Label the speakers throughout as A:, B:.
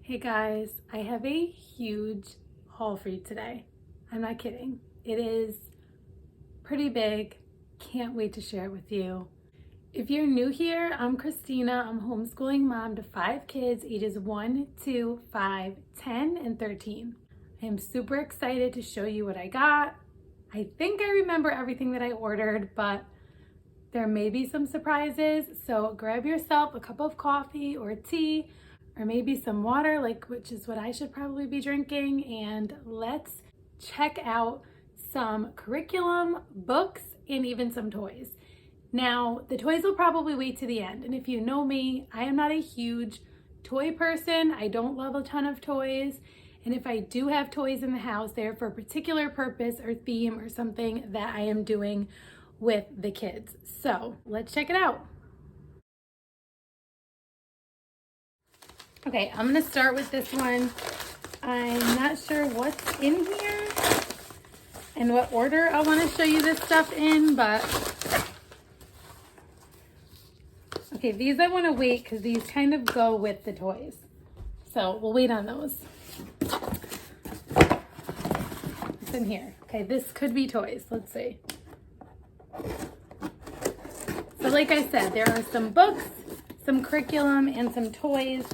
A: Hey guys, I have a huge haul for you today. I'm not kidding. It is pretty big. Can't wait to share it with you. If you're new here, I'm Christina. I'm homeschooling mom to 5 kids ages 1, 2, 5, 10, and 13. I am super excited to show you what I got. I think I remember everything that I ordered, but there may be some surprises. So grab yourself a cup of coffee or tea, or maybe some water, which is what I should probably be drinking, and let's check out some curriculum, books, and even some toys. Now, the toys will probably wait to the end, and if you know me, I am not a huge toy person. I don't love a ton of toys, and if I do have toys in the house, they're for a particular purpose or theme or something that I am doing with the kids. So let's check it out. Okay, I'm gonna start with this one. I'm not sure what's in here and what order I wanna show you this stuff in, but okay, these I wanna wait because these kind of go with the toys. So we'll wait on those. What's in here? Okay, this could be toys, let's see. So like I said, there are some books, some curriculum, and some toys.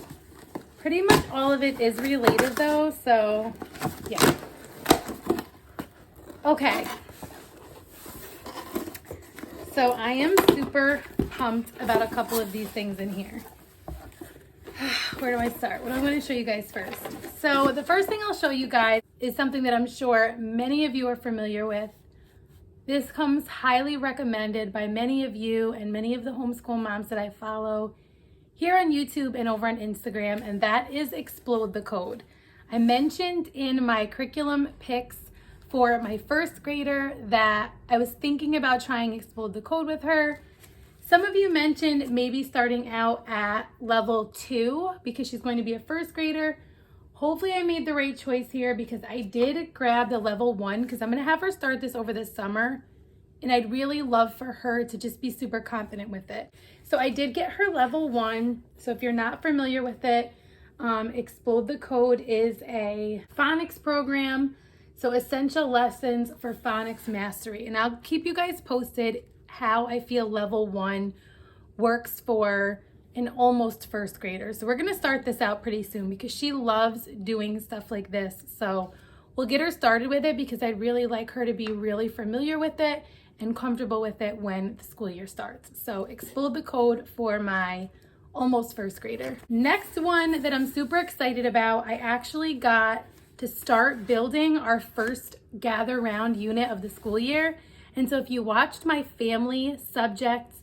A: Pretty much all of it is related though, so yeah. Okay. So I am super pumped about a couple of these things in here. Where do I start? What am I going to show you guys first? So the first thing I'll show you guys is something that I'm sure many of you are familiar with. This comes highly recommended by many of you and many of the homeschool moms that I follow here on YouTube and over on Instagram, and that is Explode the Code. I mentioned in my curriculum picks for my first grader that I was thinking about trying Explode the Code with her. Some of you mentioned maybe starting out at level 2 because she's going to be a first grader. Hopefully I made the right choice here because I did grab the level 1 because I'm going to have her start this over the summer. And I'd really love for her to just be super confident with it. So I did get her level 1. So if you're not familiar with it, Explode the Code is a phonics program. So essential lessons for phonics mastery. And I'll keep you guys posted how I feel level 1 works for an almost first grader. So we're gonna start this out pretty soon because she loves doing stuff like this. So we'll get her started with it because I'd really like her to be really familiar with it and comfortable with it when the school year starts. So Explode the Code for my almost first grader. Next one that I'm super excited about, I actually got to start building our first gather round unit of the school year. And so if you watched my family subjects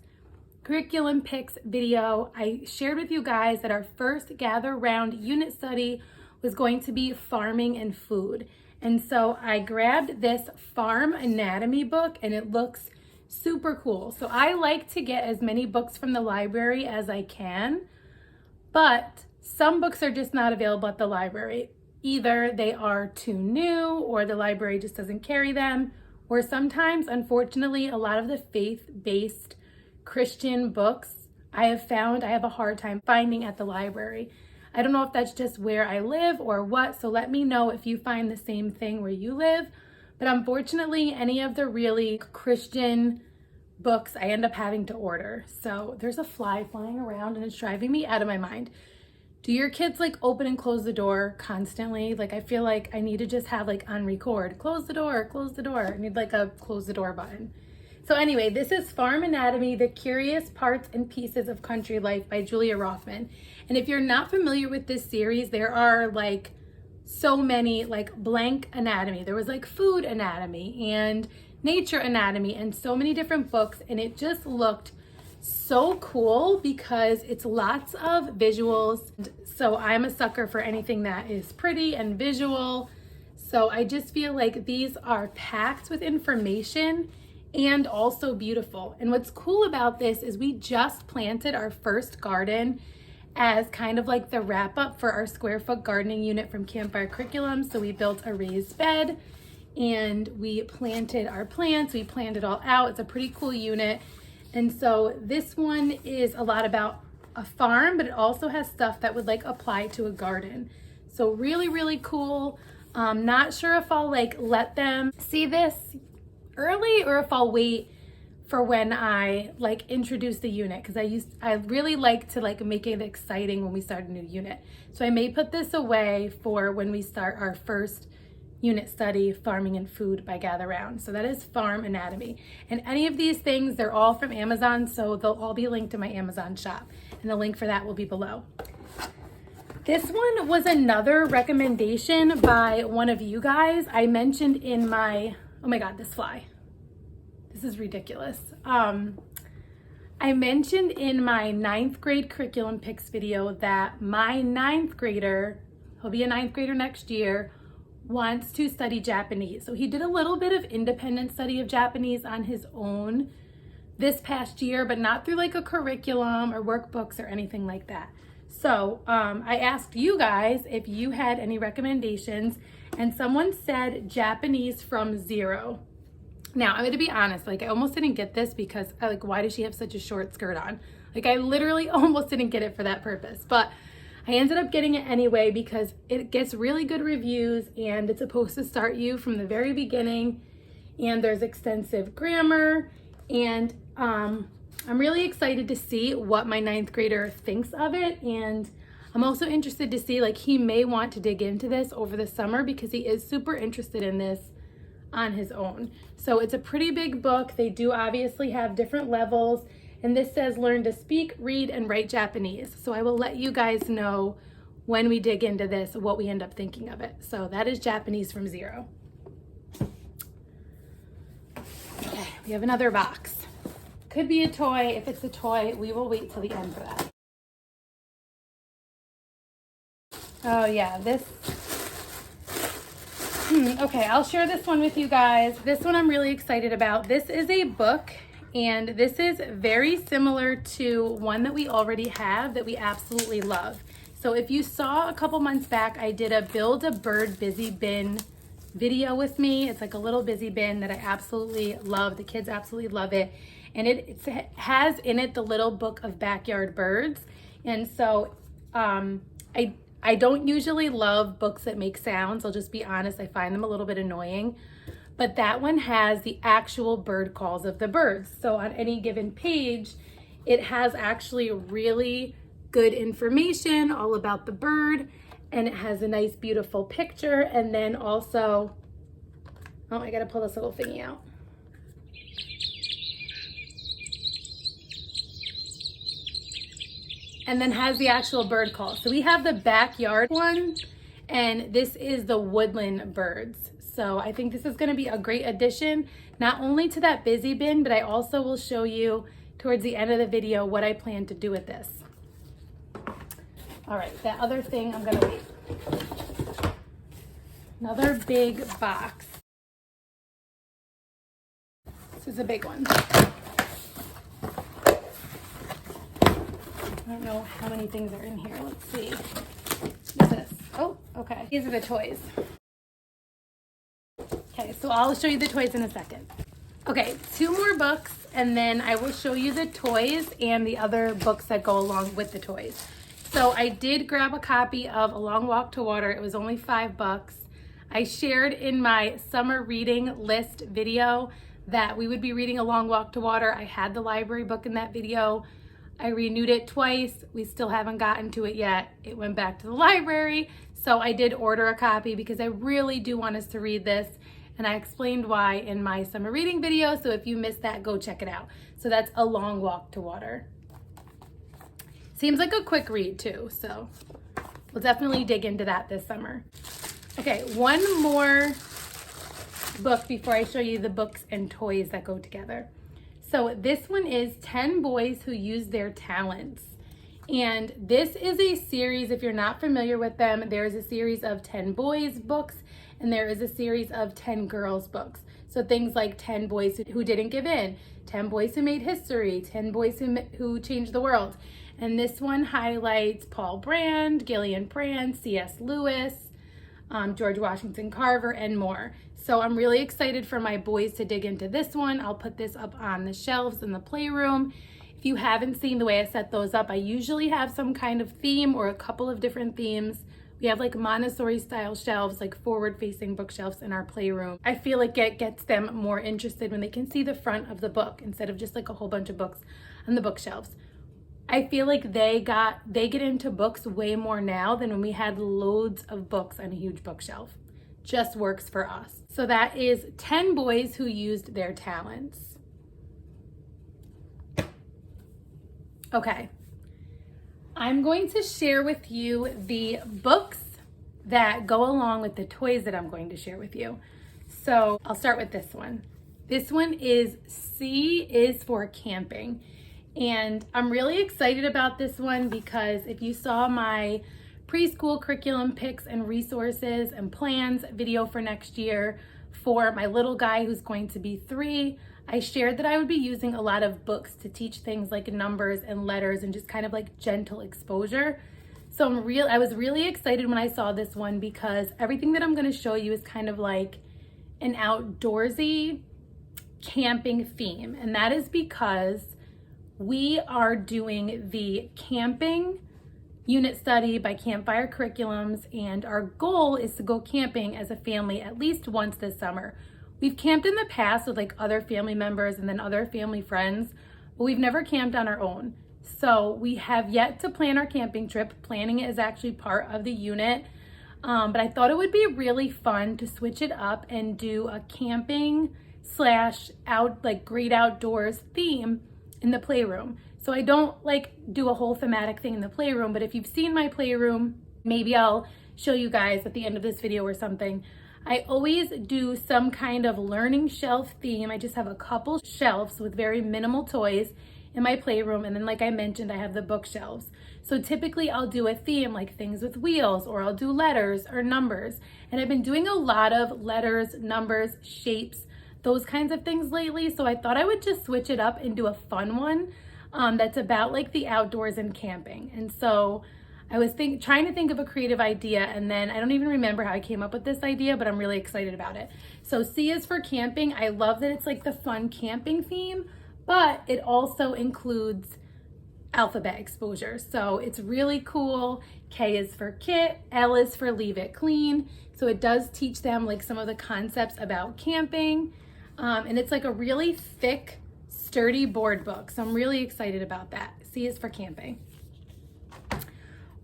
A: curriculum picks video, I shared with you guys that our first gather round unit study was going to be farming and food. And so I grabbed this farm anatomy book and it looks super cool. So I like to get as many books from the library as I can, but some books are just not available at the library. Either they are too new or the library just doesn't carry them, or sometimes, unfortunately, a lot of the faith-based Christian books I have found I have a hard time finding at the library. I don't know if that's just where I live or what, so let me know if you find the same thing where you live. But unfortunately, any of the really Christian books I end up having to order. So there's a fly flying around and it's driving me out of my mind. Do your kids open and close the door constantly? I feel like I need to just have on record, close the door, close the door. I need a close the door button. So anyway, this is Farm Anatomy, The Curious Parts and Pieces of Country Life by Julia Rothman. And if you're not familiar with this series, there are so many blank anatomy. There was food anatomy and nature anatomy and so many different books. And it just looked so cool because it's lots of visuals. So I'm a sucker for anything that is pretty and visual. So I just feel like these are packed with information and also beautiful. And what's cool about this is we just planted our first garden as kind of the wrap up for our square foot gardening unit from Campfire Curriculum. So we built a raised bed and we planted our plants. We planned it all out. It's a pretty cool unit. And so this one is a lot about a farm, but it also has stuff that would like apply to a garden. So really, really cool. Not sure if I'll like let them see this early or if I'll wait for when I like introduce the unit, because I really like to like make it exciting when we start a new unit. So I may put this away for when we start our first unit study, Farming and Food by Gather Round. So that is Farm Anatomy. And any of these things, they're all from Amazon, so they'll all be linked to my Amazon shop. And the link for that will be below. This one was another recommendation by one of you guys. I mentioned in my, oh my God, this fly. This is ridiculous. I mentioned in my 9th grade curriculum picks video that my 9th grader, he'll be a 9th grader next year, wants to study Japanese. So he did a little bit of independent study of Japanese on his own this past year, but not through like a curriculum or workbooks or anything like that. So I asked you guys if you had any recommendations, and someone said Japanese from 0. Now, I'm going to be honest, like I almost didn't get this because like, why does she have such a short skirt on? Like I literally almost didn't get it for that purpose, but I ended up getting it anyway because it gets really good reviews and it's supposed to start you from the very beginning, and there's extensive grammar, and I'm really excited to see what my 9th grader thinks of it. And I'm also interested to see, like, he may want to dig into this over the summer because he is super interested in this on his own. So it's a pretty big book. They do obviously have different levels, and this says learn to speak, read, and write Japanese. So I will let you guys know when we dig into this what we end up thinking of it. So that is Japanese from 0. Okay, we have another box. Could be a toy. If it's a toy, we will wait till the end for that. Oh yeah, this. Okay, I'll share this one with you guys. This one I'm really excited about. This is a book, and this is very similar to one that we already have that we absolutely love. So if you saw a couple months back, I did a Build a Bird Busy Bin video with me. It's like a little busy bin that I absolutely love. The kids absolutely love it. And it has in it the little book of backyard birds. And so I don't usually love books that make sounds. I'll just be honest, I find them a little bit annoying. But that one has the actual bird calls of the birds. So on any given page, it has actually really good information all about the bird. And it has a nice, beautiful picture. And then also, oh, I gotta pull this little thingy out. And then has the actual bird call. So we have the backyard one, and this is the woodland birds. So I think this is gonna be a great addition, not only to that busy bin, but I also will show you towards the end of the video what I plan to do with this. All right, that other thing, I'm gonna wait. Another big box. This is a big one. I don't know how many things are in here. Let's see. What's this? Oh, okay. These are the toys. Okay, so I'll show you the toys in a second. Okay, 2 more books, and then I will show you the toys and the other books that go along with the toys. So I did grab a copy of A Long Walk to Water. It was only $5. I shared in my summer reading list video that we would be reading A Long Walk to Water. I had the library book in that video. I renewed it twice. We still haven't gotten to it yet. It went back to the library. So I did order a copy because I really do want us to read this. And I explained why in my summer reading video. So if you missed that, go check it out. So that's A Long Walk to Water. Seems like a quick read too. So we'll definitely dig into that this summer. Okay, one more book before I show you the books and toys that go together. So this one is 10 Boys Who Use Their Talents. And this is a series, if you're not familiar with them, there is a series of 10 boys books, and there is a series of 10 girls books. So things like 10 Boys Who Didn't Give In, 10 Boys Who Made History, 10 Boys Who Changed the World. And this one highlights Paul Brand, Gillian Brand, C.S. Lewis, George Washington Carver, and more. So I'm really excited for my boys to dig into this one. I'll put this up on the shelves in the playroom. If you haven't seen the way I set those up, I usually have some kind of theme or a couple of different themes. We have like Montessori style shelves, like forward facing bookshelves in our playroom. I feel like it gets them more interested when they can see the front of the book instead of just like a whole bunch of books on the bookshelves. I feel like they get into books way more now than when we had loads of books on a huge bookshelf. Just works for us. So that is 10 boys who used their talents. Okay, I'm going to share with you the books that go along with the toys that I'm going to share with you. So I'll start with this one. This one is C is for camping. And I'm really excited about this one because if you saw my preschool curriculum picks and resources and plans video for next year for my little guy who's going to be 3, I shared that I would be using a lot of books to teach things like numbers and letters and just kind of like gentle exposure. So I was really excited when I saw this one because everything that I'm going to show you is kind of like an outdoorsy camping theme. And that is because we are doing the camping unit study by Campfire Curriculums, and our goal is to go camping as a family at least once this summer. We've camped in the past with like other family members and then other family friends, but we've never camped on our own. So we have yet to plan our camping trip. Planning it is actually part of the unit, but I thought it would be really fun to switch it up and do a camping / great outdoors theme in the playroom. So I don't like do a whole thematic thing in the playroom, but if you've seen my playroom, maybe I'll show you guys at the end of this video or something. I always do some kind of learning shelf theme. I just have a couple shelves with very minimal toys in my playroom. And then like I mentioned, I have the bookshelves. So typically I'll do a theme like things with wheels, or I'll do letters or numbers. And I've been doing a lot of letters, numbers, shapes, those kinds of things lately. So I thought I would just switch it up and do a fun one that's about like the outdoors and camping. And so I was trying to think of a creative idea, and then I don't even remember how I came up with this idea, but I'm really excited about it. So C is for camping. I love that it's like the fun camping theme, but it also includes alphabet exposure. So it's really cool. K is for kit, L is for leave it clean. So it does teach them like some of the concepts about camping. And it's like a really thick, sturdy board book. So I'm really excited about that. C is for camping.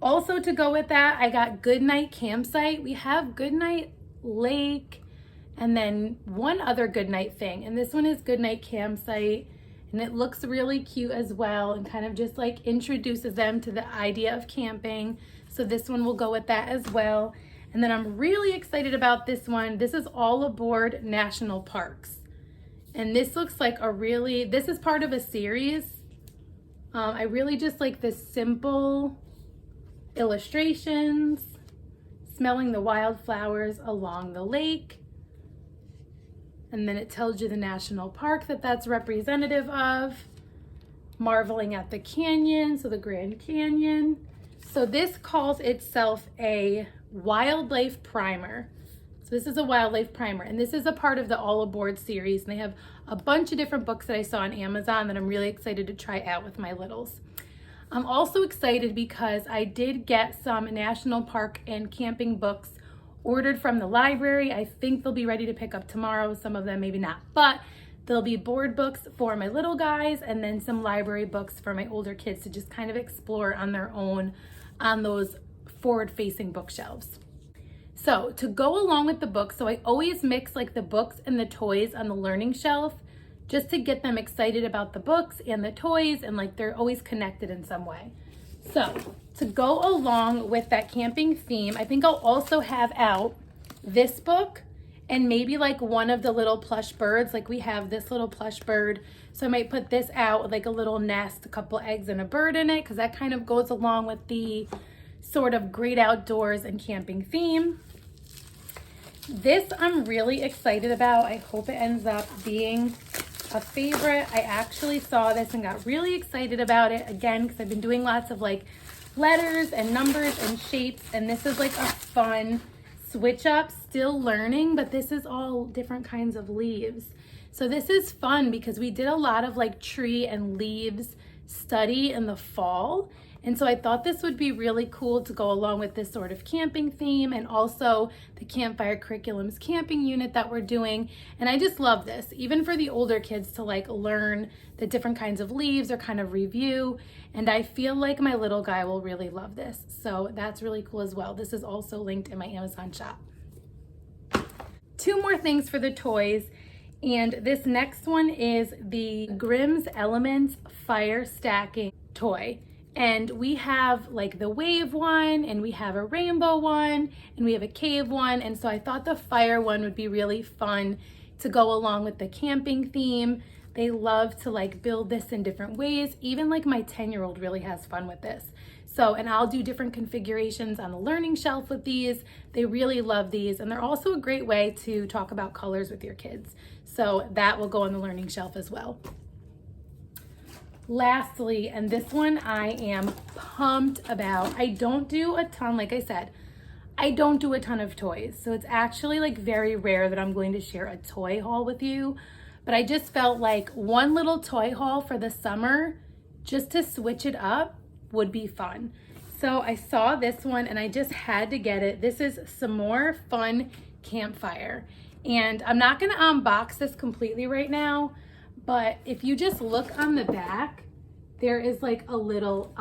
A: Also to go with that, I got Goodnight Campsite. We have Goodnight Lake and then one other Goodnight thing. And this one is Goodnight Campsite. And it looks really cute as well and kind of just like introduces them to the idea of camping. So this one will go with that as well. And then I'm really excited about this one. This is All Aboard National Parks. And this looks like this is part of a series. I really just like the simple illustrations, smelling the wildflowers along the lake. And then it tells you the national park that's representative of, marveling at the canyon, so the Grand Canyon. So this calls itself a wildlife primer. So this is a wildlife primer, and this is a part of the All Aboard series. And they have a bunch of different books that I saw on Amazon that I'm really excited to try out with my littles. I'm also excited because I did get some national park and camping books ordered from the library. I think they'll be ready to pick up tomorrow. Some of them maybe not, but there'll be board books for my little guys and then some library books for my older kids to just kind of explore on their own on those forward-facing bookshelves. So to go along with the books, so I always mix like the books and the toys on the learning shelf just to get them excited about the books and the toys, and like they're always connected in some way. So to go along with that camping theme, I think I'll also have out this book and maybe like one of the little plush birds. Like we have this little plush bird. So I might put this out with like a little nest, a couple eggs and a bird in it, because that kind of goes along with the sort of great outdoors and camping theme. This I'm really excited about. I hope it ends up being a favorite. I actually saw this and got really excited about it again because I've been doing lots of like letters and numbers and shapes, and this is like a fun switch up, still learning, but this is all different kinds of leaves. So this is fun because we did a lot of like tree and leaves study in the fall. And so I thought this would be really cool to go along with this sort of camping theme, and also the Campfire Curriculum's camping unit that we're doing. And I just love this, even for the older kids to like learn the different kinds of leaves or kind of review. And I feel like my little guy will really love this. So that's really cool as well. This is also linked in my Amazon shop. Two more things for the toys. And this next one is the Grimm's Elements Fire Stacking toy. And we have like the wave one, and we have a rainbow one, and we have a cave one. And so I thought the fire one would be really fun to go along with the camping theme. They love to like build this in different ways. Even like my 10-year-old really has fun with this. So, and I'll do different configurations on the learning shelf with these. They really love these, and they're also a great way to talk about colors with your kids. So that will go on the learning shelf as well. Lastly, and this one I am pumped about. I don't do a ton, like I said, I don't do a ton of toys. So it's actually like very rare that I'm going to share a toy haul with you. But I just felt like one little toy haul for the summer, just to switch it up, would be fun. So I saw this one and I just had to get it. This is some more fun campfire. And I'm not gonna unbox this completely right now, but if you just look on the back, there is like a little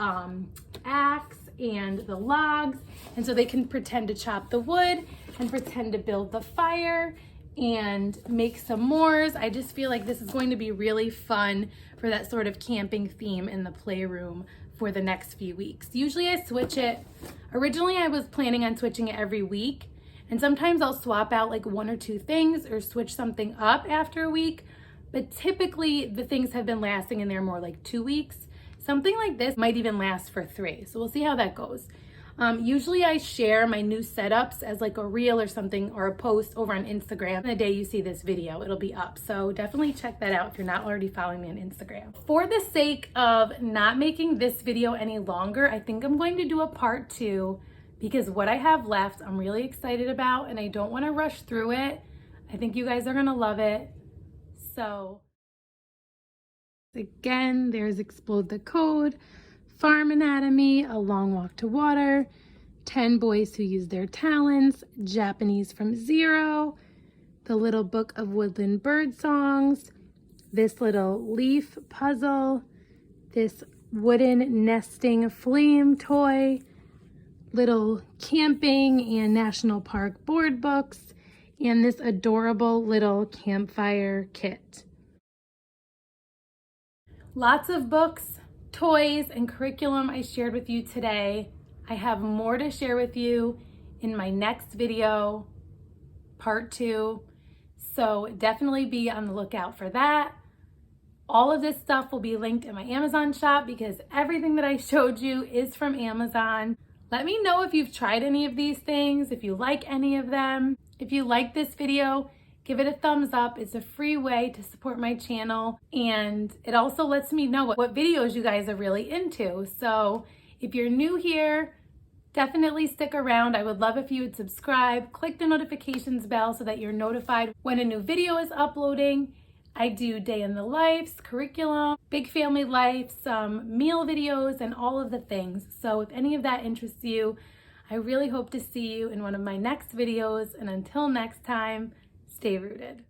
A: axe and the logs. And so they can pretend to chop the wood and pretend to build the fire and make some s'mores. I just feel like this is going to be really fun for that sort of camping theme in the playroom for the next few weeks. Usually I switch it. Originally I was planning on switching it every week, and sometimes I'll swap out like one or two things or switch something up after a week, but typically the things have been lasting in there more like 2 weeks. Something like this might even last for 3, so we'll see how that goes. Usually I share my new setups as like a reel or something, or a post over on Instagram. The day you see this video, it'll be up. So definitely check that out if you're not already following me on Instagram. For the sake of not making this video any longer, I think I'm going to do a part 2, because what I have left I'm really excited about, and I don't want to rush through it. I think you guys are gonna love it. So again, there's Explode the Code, Farm Anatomy, A Long Walk to Water, 10 Boys Who Use Their Talents, Japanese from Zero, The Little Book of Woodland Bird Songs, this little leaf puzzle, this wooden nesting flame toy, little camping and national park board books, and this adorable little campfire kit. Lots of books, toys, and curriculum I shared with you today. I have more to share with you in my next video, part 2. So definitely be on the lookout for that. All of this stuff will be linked in my Amazon shop, because everything that I showed you is from Amazon. Let me know if you've tried any of these things, if you like any of them. If you like this video, give it a thumbs up. It's a free way to support my channel, and it also lets me know what videos you guys are really into. So if you're new here, definitely stick around. I would love if you would subscribe, click the notifications bell so that you're notified when a new video is uploading. I do day in the lives, curriculum, big family life, some meal videos, and all of the things. So if any of that interests you, I really hope to see you in one of my next videos. And until next time, stay rooted.